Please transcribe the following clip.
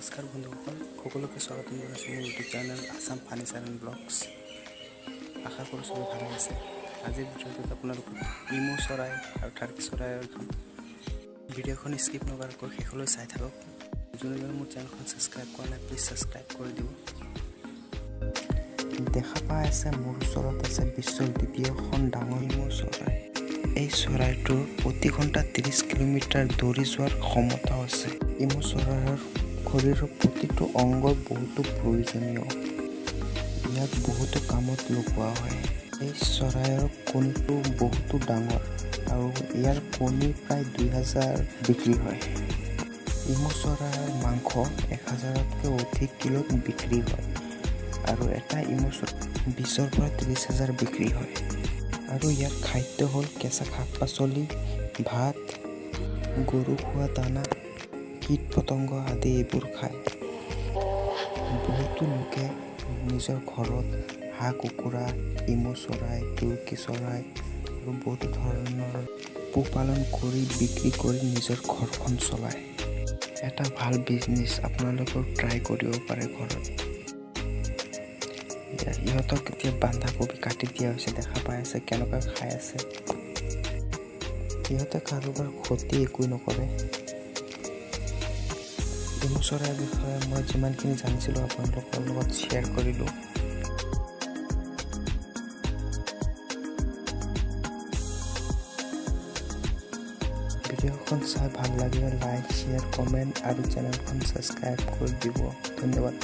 নমস্কাৰ বন্ধুসকল, সকলোকে স্বাগতম জনাইছোঁ মোৰ YouTube channel Assam furniture and blogs. আশা কৰোঁ সবেই ভালে আছে। আজিৰ ভিডিঅ'টোত আপোনালোকক ইমু চৰাই আৰু টাৰ্কি চৰাইৰ ভিডিঅ'খন স্কিপ নকৰাকৈ শেষলৈ চাই থাকক। যোনে যোনে মোৰ চেনেলখন ছাবস্ক্ৰাইব কৰা নাই প্লিজ ছাবস্ক্ৰাইব কৰি দিব। দেখা পাই আছে মোৰ ওচৰত আছে বিশ্বৰ দ্বিতীয়খন ডাঙৰ ইমু চৰাই। এই চৰাইটোৰ প্ৰতি ঘণ্টা 30 কিলোমিটাৰ দৌৰি যোৱাৰ ক্ষমতা আছে। ইমু চৰাইৰ শৰীৰৰ প্ৰতিটো অংগ বহুতো প্ৰয়োজনীয়। ইয়াক বহুতো কামত লগোৱা হয়। এই চৰাইৰ কণীটো বহুতো ডাঙৰ আৰু ইয়াৰ কণী প্ৰায় 2000 বিক্ৰী হয়। ইমু চৰাইৰ মাংস 1000তকৈ অধিক কিলোত বিক্ৰী হয় আৰু এটা ইমু চৰাই 20ৰ পৰা 30,000 বিক্ৰী হয়। আৰু ইয়াৰ খাদ্য হ'ল কেঁচা শাক পাচলি, ভাত, গৰু খোৱা দানা, কীট পতংগ আদি এইবোৰ খায়। বহুতো লোকে নিজৰ ঘৰত হাঁহ কুকুৰা, ইমু চৰাই, তুৰ্কী চৰাই আৰু বহুতো ধৰণৰ পোহপালন কৰি বিক্ৰী কৰি নিজৰ ঘৰখন চলায়। এটা ভাল বিজনেছ আপোনালোকেও ট্ৰাই কৰিব পাৰে ঘৰত। ইহঁতক এতিয়া বন্ধাকবি কাটি দিয়া হৈছে, দেখা পাই আছে কেনেকুৱা খাই আছে। ইহঁতে কাৰোবাৰ ক্ষতি একো নকৰে। ইমু চৰাইৰ বিষয়ে মই যিমানখিনি জানিছিলোঁ আপোনালোকৰ লগত শ্বেয়াৰ কৰিলোঁ। ভিডিঅ'খন চাই ভাল লাগিলে লাইক, শ্বেয়াৰ, কমেণ্ট আৰু চেনেলখন ছাবস্ক্ৰাইব কৰি দিব। ধন্যবাদ।